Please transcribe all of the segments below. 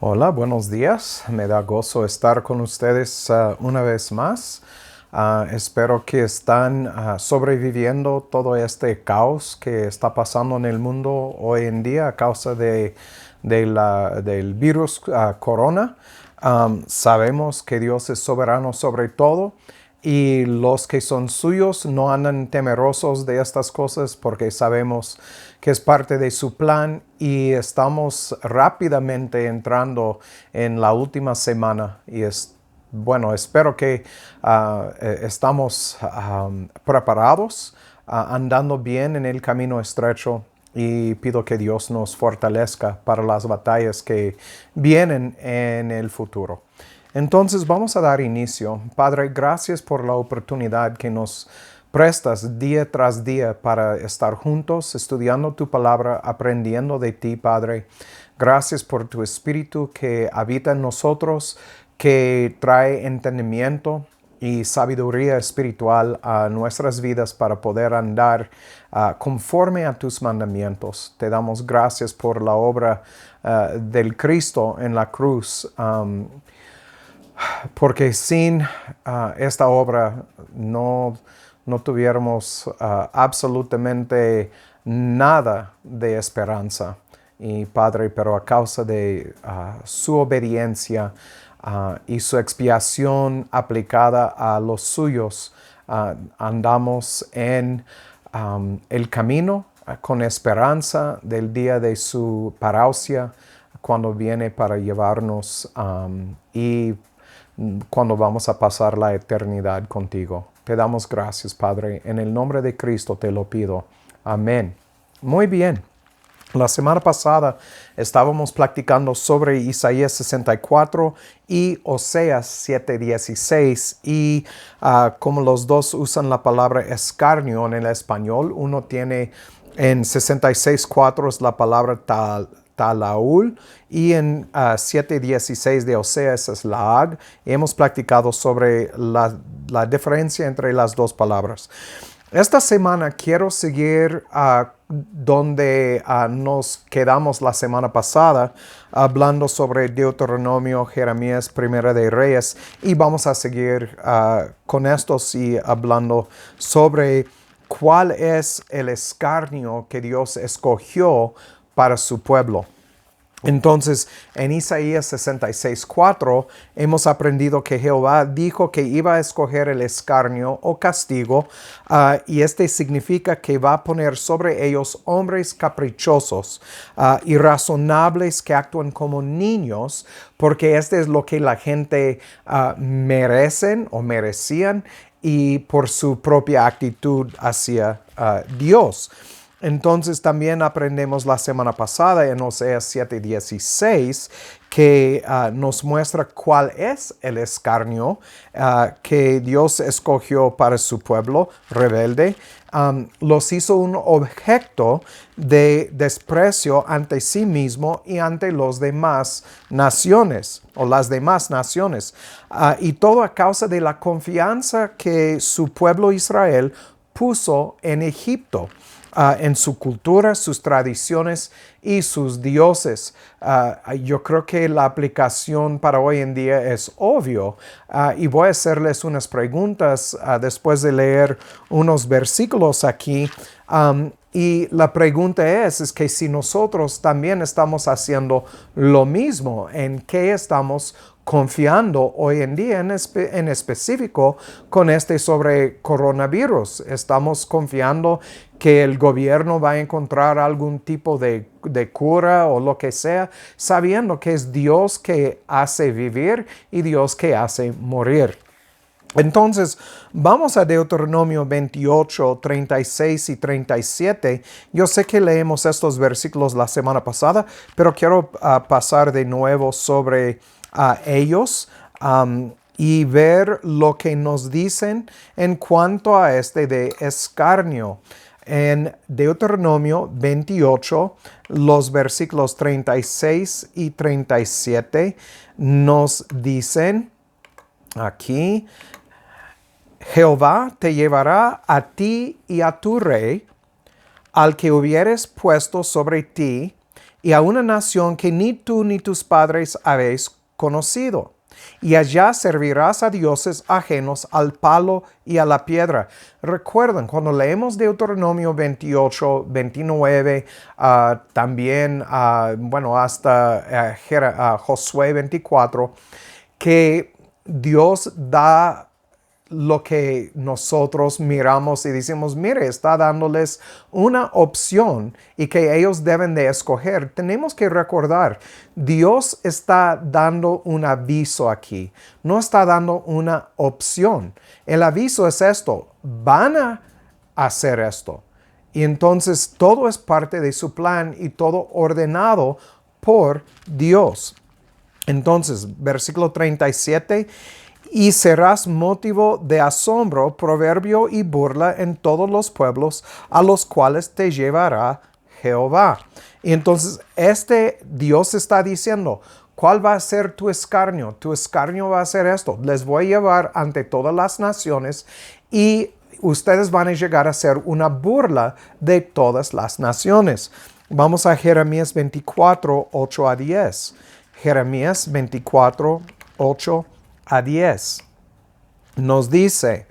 Hola, buenos días. Me da gozo estar con ustedes una vez más. Espero que están sobreviviendo todo este caos que está pasando en el mundo hoy en día a causa del virus corona. Sabemos que Dios es soberano sobre todo y los que son suyos no andan temerosos de estas cosas porque sabemos que es parte de su plan y estamos rápidamente entrando en la última semana y bueno, espero que estamos preparados, andando bien en el camino estrecho y pido que Dios nos fortalezca para las batallas que vienen en el futuro. Entonces vamos a dar inicio. Padre, gracias por la oportunidad que nos prestas día tras día para estar juntos, estudiando tu palabra, aprendiendo de ti, Padre. Gracias por tu Espíritu que habita en nosotros, que trae entendimiento y sabiduría espiritual a nuestras vidas para poder andar conforme a tus mandamientos. Te damos gracias por la obra del Cristo en la cruz. Porque sin esta obra no tuviéramos absolutamente nada de esperanza. Y Padre, pero a causa de su obediencia y su expiación aplicada a los suyos, andamos en el camino con esperanza del día de su parousia, cuando viene para llevarnos y cuando vamos a pasar la eternidad contigo. Te damos gracias, Padre. En el nombre de Cristo te lo pido. Amén. Muy bien. La semana pasada estábamos platicando sobre Isaías 64 y Oseas 7:16 y como los dos usan la palabra escarnio en el español, uno tiene en 66:4 es la palabra talaul y en 7:16 de Oseas es laag. Hemos platicado sobre la diferencia entre las dos palabras. Esta semana quiero seguir donde nos quedamos la semana pasada, hablando sobre Deuteronomio, Jeremías, Primera de Reyes, y vamos a seguir con estos y hablando sobre cuál es el escarnio que Dios escogió para su pueblo. Entonces, en Isaías 66:4 hemos aprendido que Jehová dijo que iba a escoger el escarnio o castigo, y este significa que va a poner sobre ellos hombres caprichosos, irrazonables que actúan como niños, porque este es lo que la gente merecen o merecían y por su propia actitud hacia Dios. Entonces también aprendemos la semana pasada en Oseas 7:16 que nos muestra cuál es el escarnio que Dios escogió para su pueblo rebelde. Los hizo un objeto de desprecio ante sí mismo y ante los demás naciones o las demás naciones. Y todo a causa de la confianza que su pueblo Israel puso en Egipto. En su cultura, sus tradiciones y sus dioses. Yo creo que la aplicación para hoy en día es obvio y voy a hacerles unas preguntas después de leer unos versículos aquí. Y la pregunta es que si nosotros también estamos haciendo lo mismo, ¿en qué estamos confiando hoy en día en específico con sobre coronavirus? ¿Estamos confiando que el gobierno va a encontrar algún tipo de cura o lo que sea, sabiendo que es Dios que hace vivir y Dios que hace morir? Entonces, vamos a Deuteronomio 28, 36 y 37. Yo sé que leemos estos versículos la semana pasada, pero quiero pasar de nuevo sobre ellos y ver lo que nos dicen en cuanto a de escarnio. En Deuteronomio 28, los versículos 36 y 37 nos dicen aquí: Jehová te llevará a ti y a tu rey, al que hubieres puesto sobre ti, y a una nación que ni tú ni tus padres habéis conocido. Y allá servirás a dioses ajenos al palo y a la piedra. Recuerden, cuando leemos Deuteronomio 28, 29, también, hasta Josué 24, que Dios da lo que nosotros miramos y decimos, mire, está dándoles una opción y que ellos deben de escoger. Tenemos que recordar, Dios está dando un aviso aquí, no está dando una opción. El aviso es esto, van a hacer esto. Y entonces todo es parte de su plan y todo ordenado por Dios. Entonces, versículo 37, y serás motivo de asombro, proverbio y burla en todos los pueblos a los cuales te llevará Jehová. Y entonces Dios está diciendo, ¿cuál va a ser tu escarnio? Tu escarnio va a ser esto. Les voy a llevar ante todas las naciones y ustedes van a llegar a ser una burla de todas las naciones. Vamos a Jeremías 24, 8 a 10. Jeremías 24, 8 a 10. Nos dice,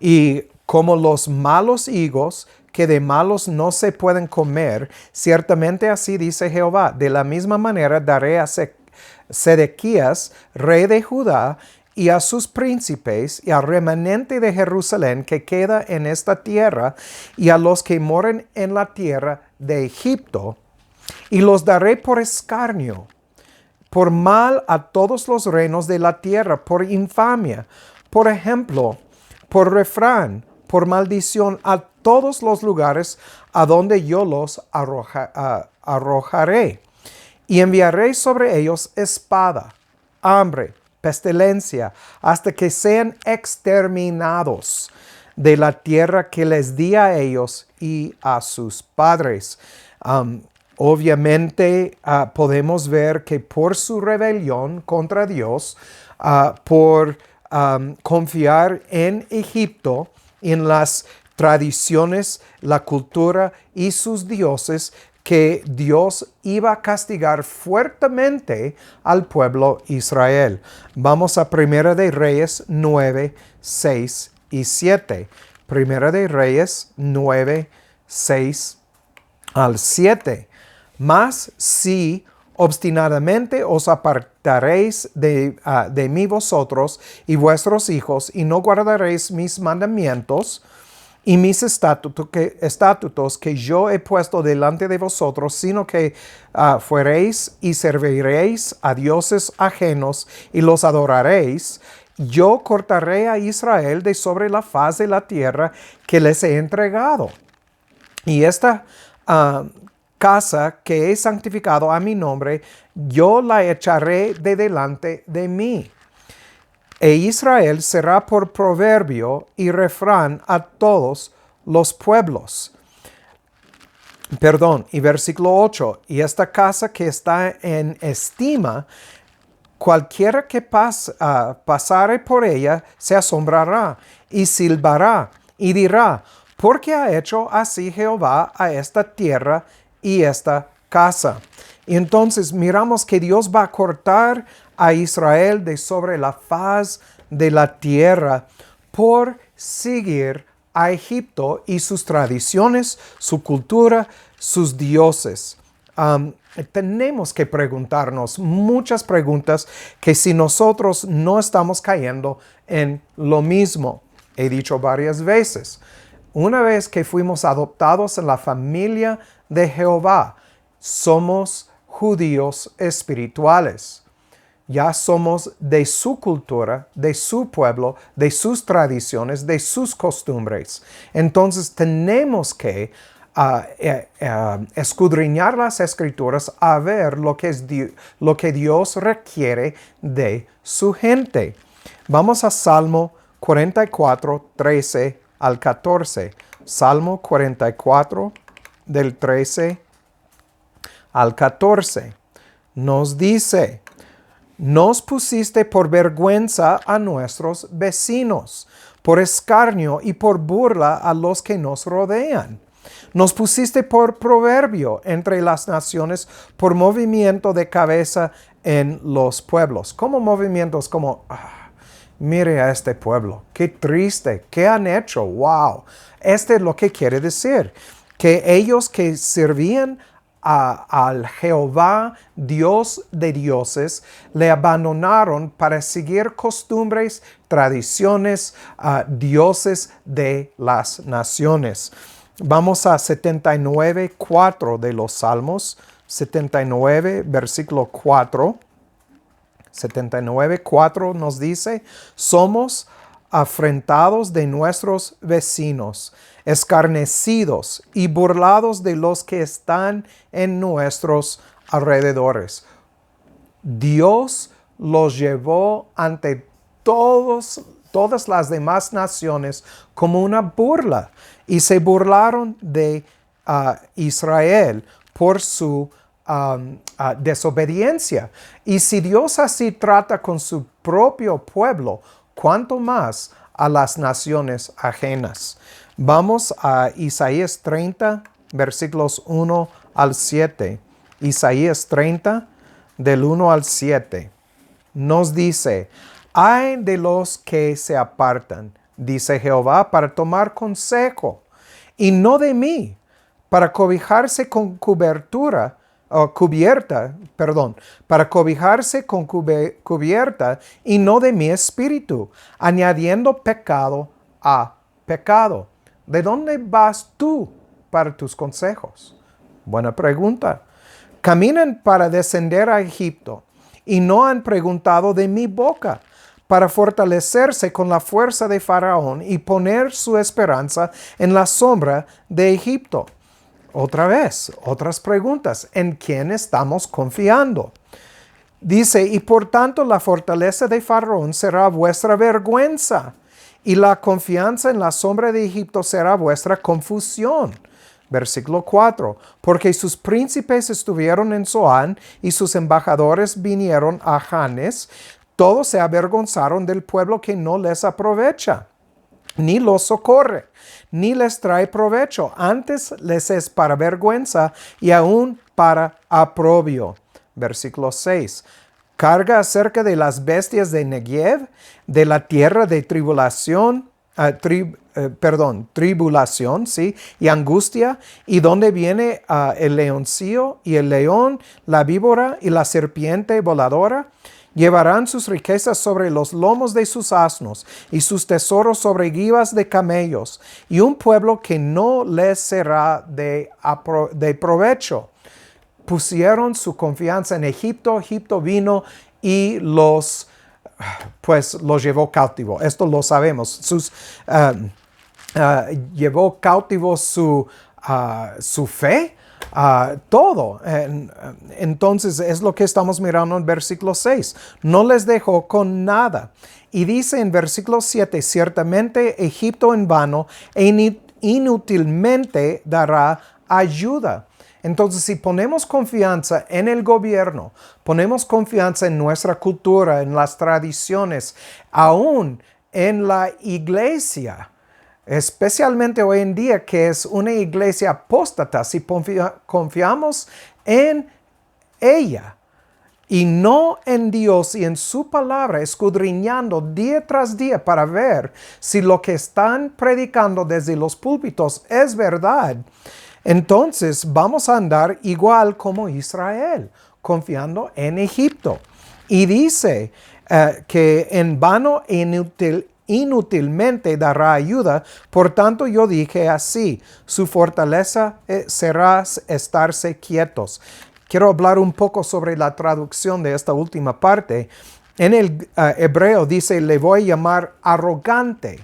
y como los malos higos que de malos no se pueden comer, ciertamente así dice Jehová, de la misma manera daré a Sedequías, rey de Judá, y a sus príncipes, y al remanente de Jerusalén que queda en esta tierra, y a los que moran en la tierra de Egipto, y los daré por escarnio, por mal a todos los reinos de la tierra, por infamia, por ejemplo, por refrán, por maldición a todos los lugares a donde yo los arrojaré. Y enviaré sobre ellos espada, hambre, pestilencia, hasta que sean exterminados de la tierra que les di a ellos y a sus padres. Obviamente podemos ver que por su rebelión contra Dios, por confiar en Egipto, en las tradiciones, la cultura y sus dioses, que Dios iba a castigar fuertemente al pueblo Israel. Vamos a Primera de Reyes 9, 6 y 7. Primera de Reyes 9, 6 al 7. Mas si obstinadamente os apartaréis de mí vosotros y vuestros hijos, y no guardaréis mis mandamientos y mis estatutos que yo he puesto delante de vosotros, sino que fuereis y serviréis a dioses ajenos y los adoraréis, yo cortaré a Israel de sobre la faz de la tierra que les he entregado. Y esta casa que he santificado a mi nombre, yo la echaré de delante de mí. E Israel será por proverbio y refrán a todos los pueblos. Y versículo 8, y esta casa que está en estima, cualquiera que pasare por ella se asombrará y silbará y dirá, ¿por qué ha hecho así Jehová a esta tierra y esta casa? Y entonces miramos que Dios va a cortar a Israel de sobre la faz de la tierra por seguir a Egipto y sus tradiciones, su cultura, sus dioses. Tenemos que preguntarnos muchas preguntas que si nosotros no estamos cayendo en lo mismo. He dicho varias veces, una vez que fuimos adoptados en la familia de Jehová, somos judíos espirituales. Ya somos de su cultura, de su pueblo, de sus tradiciones, de sus costumbres. Entonces tenemos que escudriñar las escrituras a ver lo que Dios requiere de su gente. Vamos a Salmo 44, 13 al 14. Salmo 44, del 13 al 14. Nos dice, nos pusiste por vergüenza a nuestros vecinos, por escarnio y por burla a los que nos rodean. Nos pusiste por proverbio entre las naciones, por movimiento de cabeza en los pueblos. Como movimientos como, mire a este pueblo, qué triste, qué han hecho, wow. Este es lo que quiere decir, que ellos que servían al Jehová, Dios de dioses, le abandonaron para seguir costumbres, tradiciones, dioses de las naciones. Vamos a 79:4 de los Salmos, 79, versículo 4. 79:4 nos dice, somos afrentados de nuestros vecinos, escarnecidos y burlados de los que están en nuestros alrededores. Dios los llevó ante todas las demás naciones como una burla y se burlaron de Israel por su desobediencia. Y si Dios así trata con su propio pueblo, ¿cuánto más a las naciones ajenas? Vamos a Isaías 30, versículos 1 al 7. Isaías 30, del 1 al 7. Nos dice, ay de los que se apartan, dice Jehová, para tomar consejo, y no de mí, para cobijarse con para cobijarse con cubierta y no de mi espíritu, añadiendo pecado a pecado. ¿De dónde vas tú para tus consejos? Buena pregunta. Caminan para descender a Egipto y no han preguntado de mi boca, para fortalecerse con la fuerza de Faraón y poner su esperanza en la sombra de Egipto. Otra vez, otras preguntas. ¿En quién estamos confiando? Dice, y por tanto la fortaleza de Faraón será vuestra vergüenza, y la confianza en la sombra de Egipto será vuestra confusión. Versículo 4. Porque sus príncipes estuvieron en Zoán, y sus embajadores vinieron a Janes. Todos se avergonzaron del pueblo que no les aprovecha, ni los socorre, ni les trae provecho. Antes les es para vergüenza y aún para aprobio. Versículo 6. Carga acerca de las bestias de Negev, de la tierra de tribulación, tribulación, ¿sí? Y angustia, y donde viene el leoncillo y el león, la víbora y la serpiente voladora. Llevarán sus riquezas sobre los lomos de sus asnos y sus tesoros sobre guivas de camellos, y un pueblo que no les será de provecho. Pusieron su confianza en Egipto. Egipto vino y los llevó cautivo. Esto lo sabemos. Llevó cautivo su fe. Todo. Entonces es lo que estamos mirando en versículo 6. No les dejó con nada. Y dice en versículo 7, ciertamente Egipto en vano e inútilmente dará ayuda. Entonces, si ponemos confianza en el gobierno, ponemos confianza en nuestra cultura, en las tradiciones, aún en la iglesia, especialmente hoy en día que es una iglesia apóstata, si confiamos en ella y no en Dios y en su palabra, escudriñando día tras día para ver si lo que están predicando desde los púlpitos es verdad, entonces vamos a andar igual como Israel, confiando en Egipto. Y dice que en vano e inútilmente dará ayuda. Por tanto yo dije así, su fortaleza será estarse quietos. Quiero hablar un poco sobre la traducción de esta última parte. En el hebreo dice, le voy a llamar arrogante.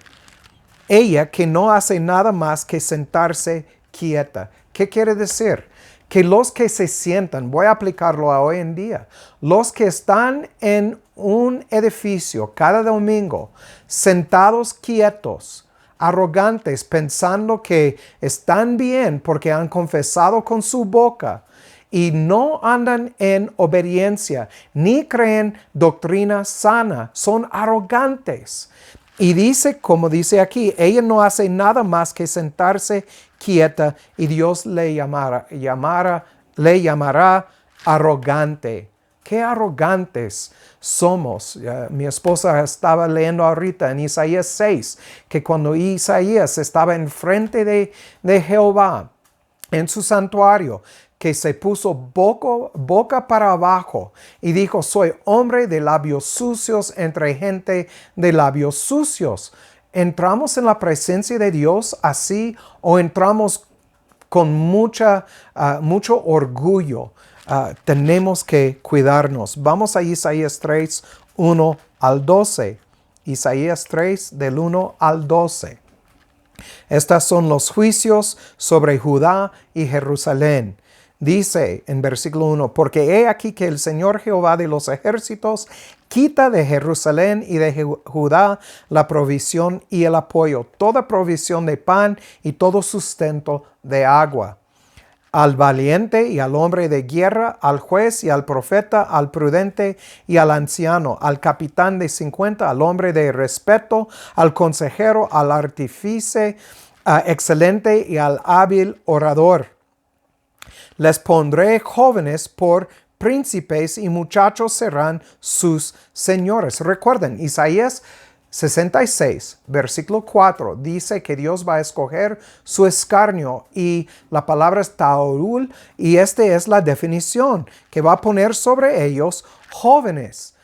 Ella que no hace nada más que sentarse quieta. ¿Qué quiere decir? Que los que se sientan, voy a aplicarlo a hoy en día, los que están en un edificio cada domingo, sentados quietos, arrogantes, pensando que están bien porque han confesado con su boca y no andan en obediencia, ni creen doctrina sana, son arrogantes. Y dice, como dice aquí, ella no hace nada más que sentarse quieta y Dios le llamará arrogante. ¡Qué arrogantes somos! Mi esposa estaba leyendo ahorita en Isaías 6, que cuando Isaías estaba enfrente de Jehová en su santuario, que se puso boca para abajo y dijo, soy hombre de labios sucios entre gente de labios sucios. ¿Entramos en la presencia de Dios así o entramos con mucho orgullo? Tenemos que cuidarnos. Vamos a Isaías 3, 1 al 12. Isaías 3, del 1 al 12. Estos son los juicios sobre Judá y Jerusalén. Dice en versículo 1, porque he aquí que el Señor Jehová de los ejércitos quita de Jerusalén y de Judá la provisión y el apoyo, toda provisión de pan y todo sustento de agua. Al valiente y al hombre de guerra, al juez y al profeta, al prudente y al anciano, al capitán de 50, al hombre de respeto, al consejero, al artífice excelente y al hábil orador. Les pondré jóvenes por príncipes y muchachos serán sus señores. Recuerden, Isaías 66, versículo 4, dice que Dios va a escoger su escarnio y la palabra es taurul y esta es la definición que va a poner sobre ellos jóvenes,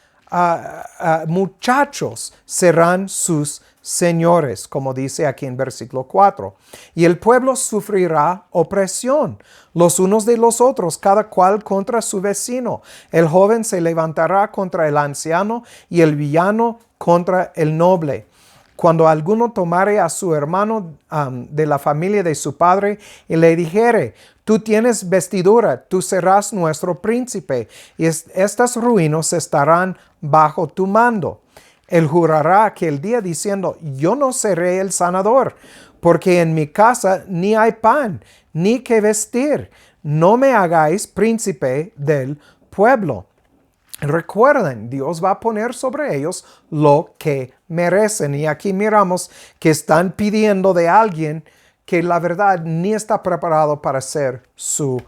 muchachos serán sus señores, como dice aquí en versículo 4. Y el pueblo sufrirá opresión, los unos de los otros, cada cual contra su vecino. El joven se levantará contra el anciano y el villano contra el noble. Cuando alguno tomare a su hermano de la familia de su padre y le dijere, tú tienes vestidura, tú serás nuestro príncipe, y estas ruinas estarán bajo tu mando. Él jurará aquel día diciendo, yo no seré el sanador, porque en mi casa ni hay pan, ni que vestir. No me hagáis príncipe del pueblo. Recuerden, Dios va a poner sobre ellos lo que merecen. Y aquí miramos que están pidiendo de alguien que la verdad ni está preparado para ser su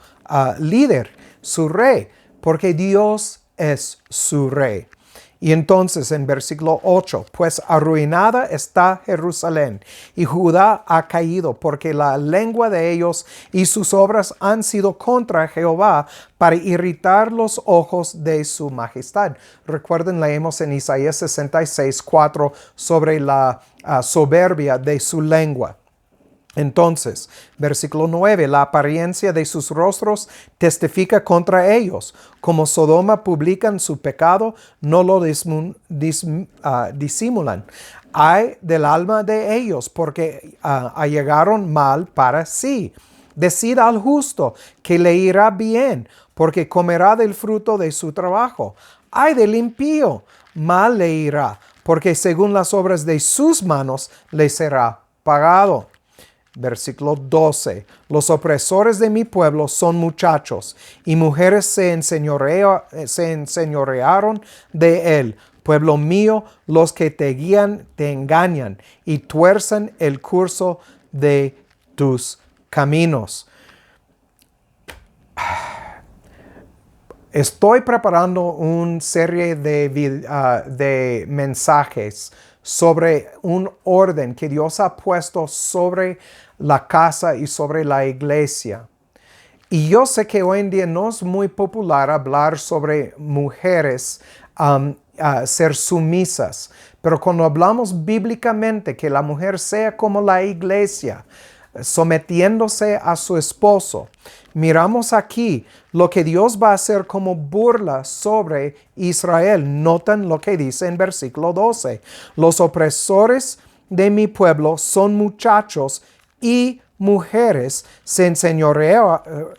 líder, su rey, porque Dios es su rey. Y entonces en versículo 8, pues arruinada está Jerusalén y Judá ha caído porque la lengua de ellos y sus obras han sido contra Jehová para irritar los ojos de su majestad. Recuerden, leemos en Isaías 66, 4 sobre la soberbia de su lengua. Entonces, versículo 9, la apariencia de sus rostros testifica contra ellos. Como Sodoma publican su pecado, no lo disimulan. Ay del alma de ellos, porque allegaron mal para sí. Decid al justo que le irá bien, porque comerá del fruto de su trabajo. Ay del impío, mal le irá, porque según las obras de sus manos le será pagado. Versículo 12. Los opresores de mi pueblo son muchachos, y mujeres se enseñorearon de él. Pueblo mío, los que te guían te engañan y tuercen el curso de tus caminos. Estoy preparando una serie de mensajes sobre un orden que Dios ha puesto sobre la casa y sobre la iglesia. Y yo sé que hoy en día no es muy popular hablar sobre mujeres ser sumisas, pero cuando hablamos bíblicamente que la mujer sea como la iglesia, sometiéndose a su esposo, miramos aquí lo que Dios va a hacer como burla sobre Israel. Notan lo que dice en versículo 12. Los opresores de mi pueblo son muchachos y mujeres se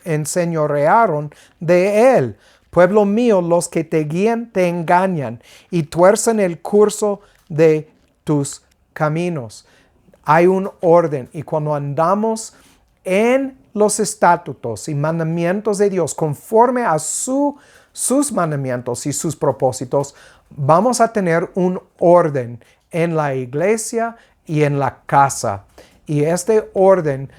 enseñorearon de él. Pueblo mío, los que te guían te engañan y tuercen el curso de tus caminos. Hay un orden y cuando andamos en los estatutos y mandamientos de Dios conforme a sus mandamientos y sus propósitos, vamos a tener un orden en la iglesia y en la casa. Y este orden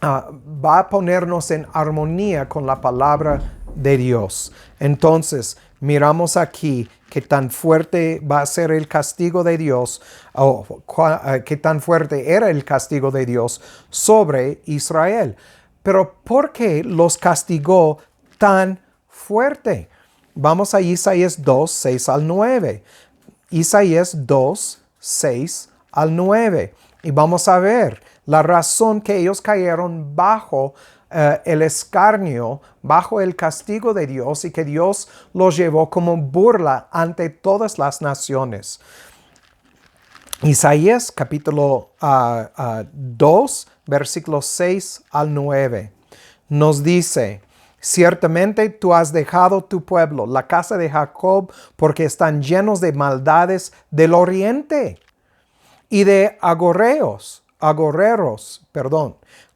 va a ponernos en armonía con la palabra de Dios. Entonces, miramos aquí qué tan fuerte va a ser el castigo de Dios, o qué tan fuerte era el castigo de Dios sobre Israel. Pero ¿por qué los castigó tan fuerte? Vamos a Isaías 2, 6 al 9. Isaías 2, 6 al 9. Y vamos a ver la razón que ellos cayeron bajo el escarnio, bajo el castigo de Dios, y que Dios los llevó como burla ante todas las naciones. Isaías capítulo 2, versículos 6 al 9, nos dice: ciertamente tú has dejado tu pueblo, la casa de Jacob, porque están llenos de maldades del oriente y de agorreros,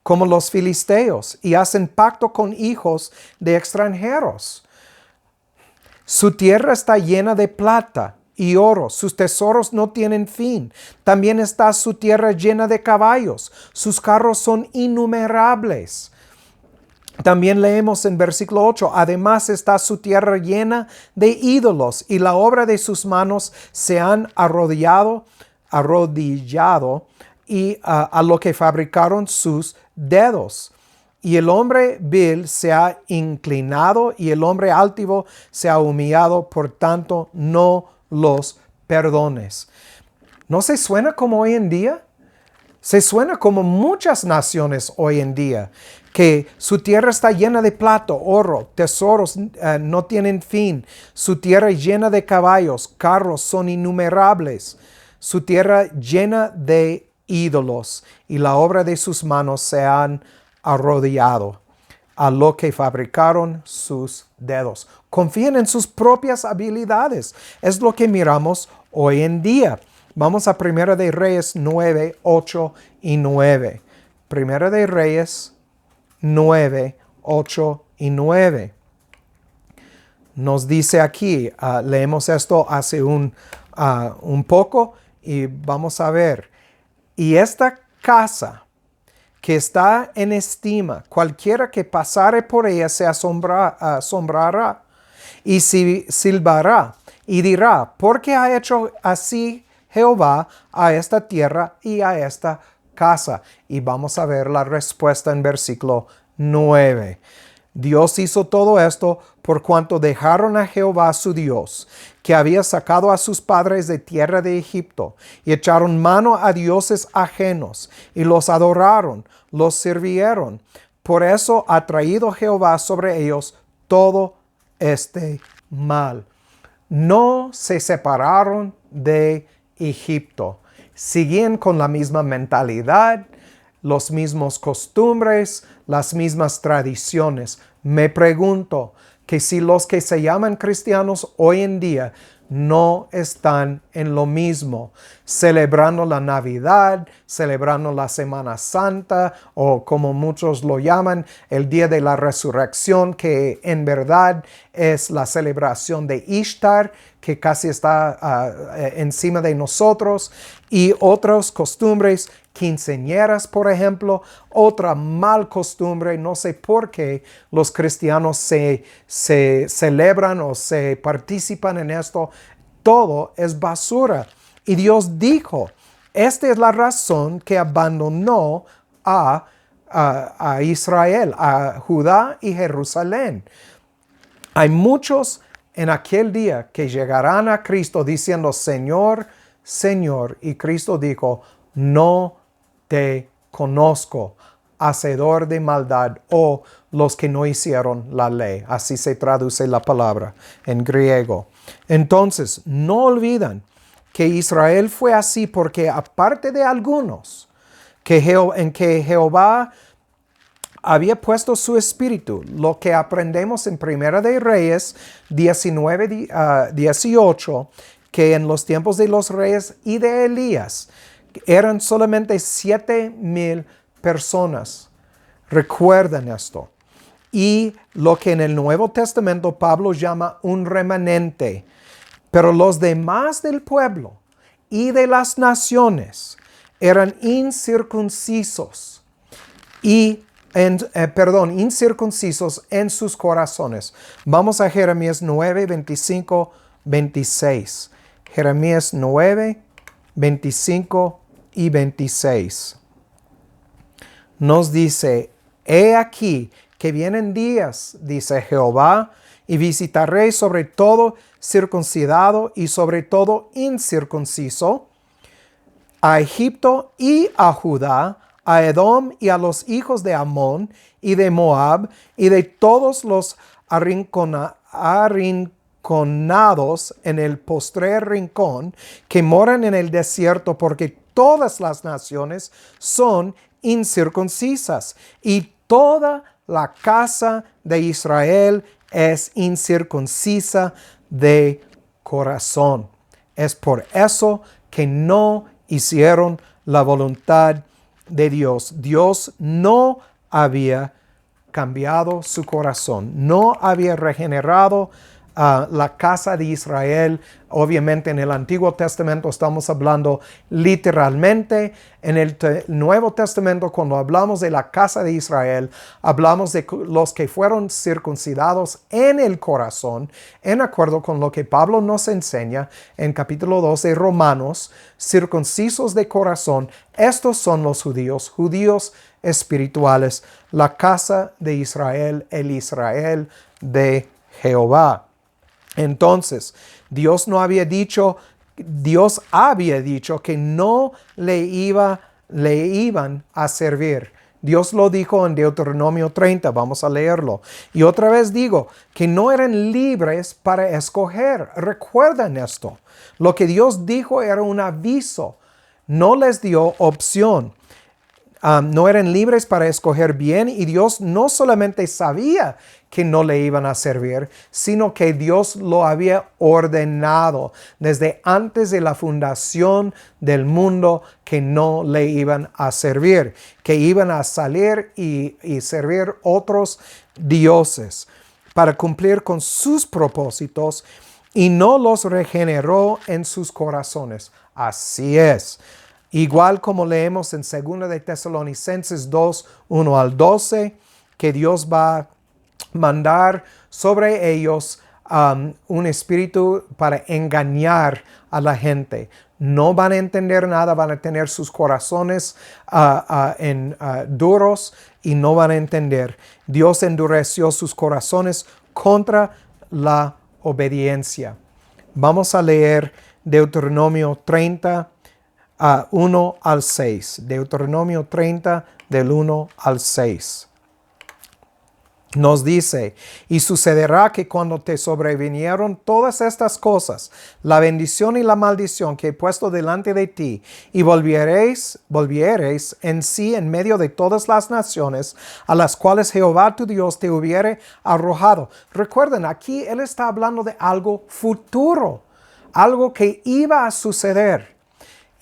como los filisteos, y hacen pacto con hijos de extranjeros. Su tierra está llena de plata y oro, sus tesoros no tienen fin. También está su tierra llena de caballos, sus carros son innumerables. También leemos en versículo 8, además está su tierra llena de ídolos y la obra de sus manos se han arrodillado y a lo que fabricaron sus dedos. Y el hombre vil se ha inclinado y el hombre altivo se ha humillado, por tanto no los perdones. ¿No se suena como hoy en día? Se suena como muchas naciones hoy en día, que su tierra está llena de plata, oro, tesoros no tienen fin. Su tierra llena de caballos, carros son innumerables. Su tierra llena de ídolos y la obra de sus manos se han arrodillado a lo que fabricaron sus dedos. Confían en sus propias habilidades. Es lo que miramos hoy en día. Vamos a Primera de Reyes 9, 8 y 9. Primera de Reyes 9, 8 y 9. Nos dice aquí, leemos esto hace un poco y vamos a ver. Y esta casa que está en estima, cualquiera que pasare por ella se asombrará y silbará y dirá: ¿por qué ha hecho así Jehová a esta tierra y a esta casa? Y vamos a ver la respuesta en versículo 9. Dios hizo todo esto por cuanto dejaron a Jehová su Dios, que había sacado a sus padres de tierra de Egipto, y echaron mano a dioses ajenos, y los adoraron, los sirvieron. Por eso ha traído Jehová sobre ellos todo este mal. No se separaron de Egipto. Siguen con la misma mentalidad, los mismos costumbres, las mismas tradiciones. Me pregunto que si los que se llaman cristianos hoy en día no están en lo mismo, celebrando la Navidad, celebrando la Semana Santa, o como muchos lo llaman, el Día de la Resurrección, que en verdad es la celebración de Ishtar, que casi está encima de nosotros, y otras costumbres, quinceañeras, por ejemplo. Otra mal costumbre, no sé por qué los cristianos se celebran o se participan en esto. Todo es basura. Y Dios dijo, esta es la razón que abandonó a Israel, a Judá y Jerusalén. Hay muchos en aquel día que llegarán a Cristo diciendo: Señor, Señor. Y Cristo dijo: no te conozco, hacedor de maldad, o los que no hicieron la ley. Así se traduce la palabra en griego. Entonces, no olvidan que Israel fue así porque, aparte de algunos en que Jehová había puesto su espíritu, lo que aprendemos en Primera de Reyes 19, 18, que en los tiempos de los reyes y de Elías eran solamente 7,000 personas. Recuerden esto. Y lo que en el Nuevo Testamento Pablo llama un remanente. Pero los demás del pueblo y de las naciones eran incircuncisos y incircuncisos en sus corazones. Vamos a Jeremías 9, 25, 26. Jeremías 9, 25 y 26. Nos dice, he aquí que vienen días, dice Jehová, y visitaré sobre todo circuncidado y sobre todo incircunciso, a Egipto y a Judá, a Edom y a los hijos de Amón y de Moab y de todos los arrinconados en el postrer rincón que moran en el desierto, porque todas las naciones son incircuncisas y toda la casa de Israel es incircuncisa de corazón. Es por eso que no hicieron la voluntad de Dios. Dios no había cambiado su corazón, no había regenerado la casa de Israel. Obviamente en el Antiguo Testamento estamos hablando literalmente. En el Nuevo Testamento, cuando hablamos de la casa de Israel, hablamos de los que fueron circuncidados en el corazón, en acuerdo con lo que Pablo nos enseña en capítulo 2 de Romanos, circuncisos de corazón. Estos son los judíos espirituales, la casa de Israel, el Israel de Jehová. Entonces, Dios había dicho que no le iban a servir. Dios lo dijo en Deuteronomio 30, vamos a leerlo. Y otra vez digo, que no eran libres para escoger. Recuerden esto. Lo que Dios dijo era un aviso. No les dio opción. No eran libres para escoger bien, y Dios no solamente sabía que no le iban a servir, sino que Dios lo había ordenado desde antes de la fundación del mundo que no le iban a servir, que iban a salir y servir otros dioses para cumplir con sus propósitos, y no los regeneró en sus corazones. Así es. Igual como leemos en 2 de Tesalonicenses 2, 1 al 12, que Dios va a mandar sobre ellos un espíritu para engañar a la gente. No van a entender nada, van a tener sus corazones duros y no van a entender. Dios endureció sus corazones contra la obediencia. Vamos a leer Deuteronomio 30, 1 al 6. Deuteronomio 30, del 1 al 6. Nos dice, y sucederá que cuando te sobrevinieron todas estas cosas, la bendición y la maldición que he puesto delante de ti, y volviereis en sí en medio de todas las naciones a las cuales Jehová tu Dios te hubiere arrojado. Recuerden, aquí Él está hablando de algo futuro, algo que iba a suceder.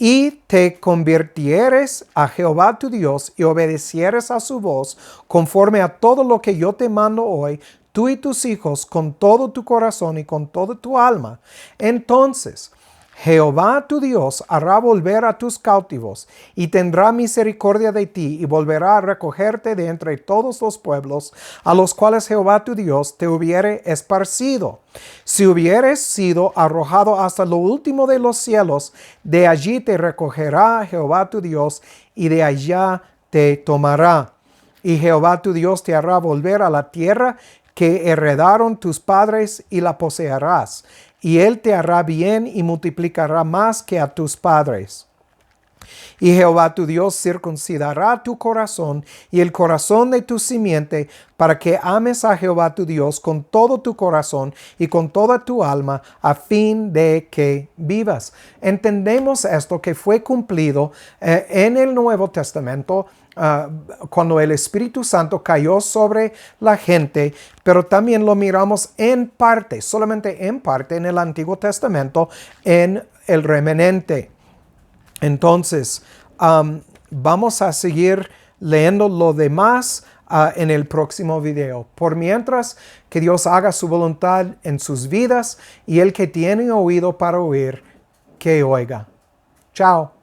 Y te convirtieres a Jehová tu Dios y obedecieres a su voz conforme a todo lo que yo te mando hoy, tú y tus hijos, con todo tu corazón y con toda tu alma. Entonces Jehová tu Dios hará volver a tus cautivos y tendrá misericordia de ti y volverá a recogerte de entre todos los pueblos a los cuales Jehová tu Dios te hubiere esparcido. Si hubieres sido arrojado hasta lo último de los cielos, de allí te recogerá Jehová tu Dios y de allá te tomará. Y Jehová tu Dios te hará volver a la tierra que heredaron tus padres y la poseerás. Y Él te hará bien y multiplicará más que a tus padres. Y Jehová tu Dios circuncidará tu corazón y el corazón de tu simiente, para que ames a Jehová tu Dios con todo tu corazón y con toda tu alma, a fin de que vivas. Entendemos esto que fue cumplido en el Nuevo Testamento, cuando el Espíritu Santo cayó sobre la gente, pero también lo miramos en parte, solamente en parte, en el Antiguo Testamento, en el remanente. Entonces, vamos a seguir leyendo lo demás en el próximo video. Por mientras, que Dios haga su voluntad en sus vidas, y el que tiene oído para oír, que oiga. Chao.